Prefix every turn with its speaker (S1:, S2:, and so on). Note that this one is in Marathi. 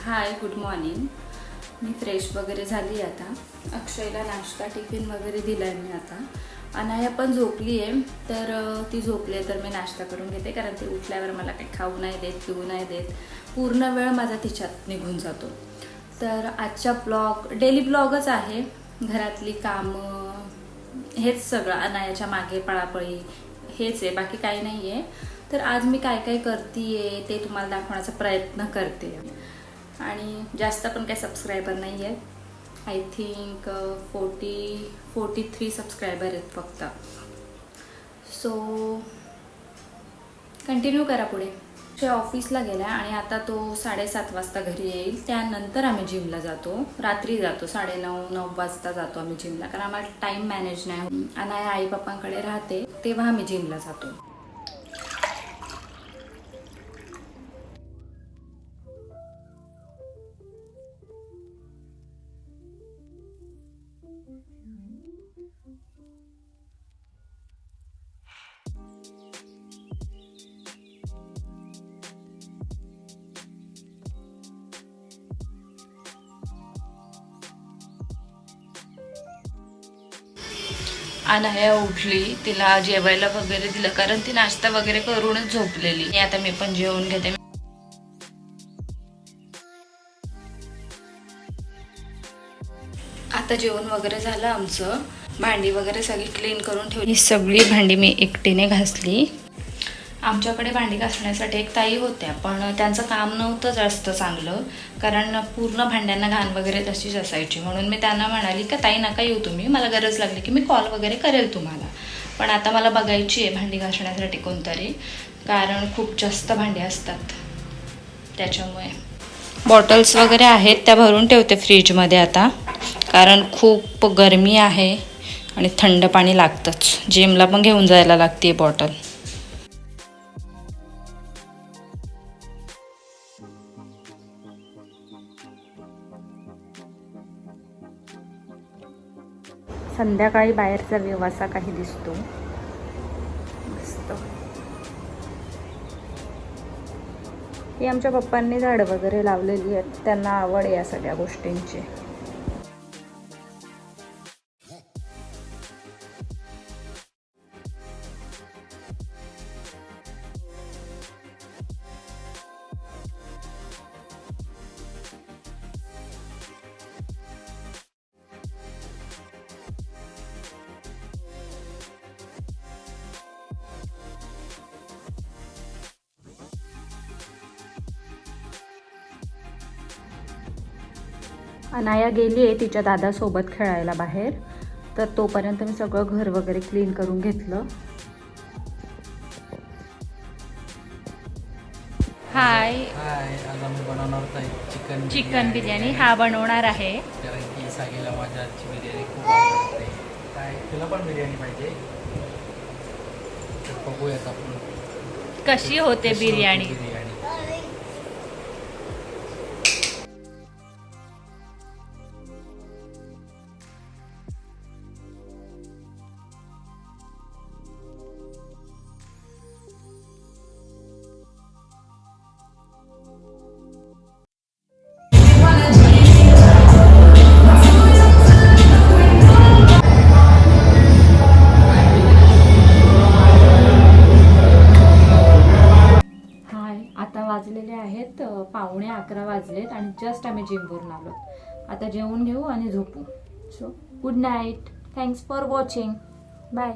S1: हाय, गुड मॉर्निंग. मी फ्रेश वगैरे झाली आता. अक्षयला नाश्ता टिफिन वगैरे दिला आहे मी आता. अनाया पण झोपली आहे, तर ती झोपली आहे तर मी नाश्ता करून घेते, कारण ती उठल्यावर मला काही खाऊ नाही देत, पिऊ नाही देत. पूर्ण वेळ माझा तिच्यात निघून जातो. तर आजचा ब्लॉग डेली ब्लॉगच आहे. घरातली कामं, हेच सगळं, अनायाच्या मागे पळापळी हेच आहे, बाकी काही नाही आहे. तर आज मी काय काय करते ते तुम्हाला दाखवण्याचा प्रयत्न करते. आणि जास्त पण काही सबस्क्रायबर नाही आहेत. आय थिंक 43 सबस्क्रायबर आहेत फक्त. सो कंटिन्यू करा पुढे. ते ऑफिसला गेला आणि आता तो 7:30 वाजता घरी येईल. त्यानंतर आम्ही जिमला जातो. रात्री जातो, 9:30 वाजता जातो आम्ही जिमला, कारण आम्हाला टाईम मॅनेज नाही होत. अनाया आई पप्पांकडे राहते तेव्हा आम्ही जिमला जातो. अनाया उठली, तिला जेवायला वगैरे दिलं, कारण ती नाश्ता वगैरे करूनच झोपलेली. आता मी पण जेवून घेते. आता जेवण वगैरे झालं आमचं. भांडी वगैरे सगळी क्लीन करून ठेवली. ही सगळी भांडी मी एकटीने घासली. आमच्याकडे भांडी घासण्यासाठी एक ताई होत्या, पण त्यांचं काम नव्हतं जास्त चांगलं, कारण पूर्ण भांड्यांना घाण वगैरे तशीच असायची. म्हणून मी त्यांना म्हणाली का ताई नका येऊ तुम्ही, मला गरज लागली की मी कॉल वगैरे करेल तुम्हाला. पण आता मला बघायची आहे भांडी घासण्यासाठी कोणतरी, कारण खूप जास्त भांडी असतात त्याच्यामुळे. बॉटल्स वगैरे आहेत त्या भरून ठेवते फ्रीजमध्ये आता, कारण खूप गरमी आहे आणि थंड पाणी लागतंच. जिमला पण घेऊन जायला लागते बॉटल. संध्याकाळी बाहेरचा व्यू असा काही दिसतो मस्त. ही आमच्या पप्पांनी झाडं वगैरे लावलेली आहेत, त्यांना आवड आहे या सगळ्या गोष्टींची. अनाया गेली आहे तिच्या दादासोबत खेळायला बाहेर, तर तोपर्यंत मी सगळं घर वगैरे क्लीन करून घेतलं. हाय,
S2: आज आम्ही बनवणार आहोत
S1: चिकन बिर्याणी. हा बनवणार आहे,
S2: कारण की सागीला माझ्या आजची बिर्याणी खूप आवडते. काय तुला पण बिर्याणी पाहिजे? तर बघूयात आपण
S1: कशी होते बिर्याणी. आता वाजलेले आहेत 11:15 वाजलेत आणि जस्ट आम्ही जिमवरून आलो. आता जेवून घेऊ आणि झोपू. So good night. Thanks for watching. Bye.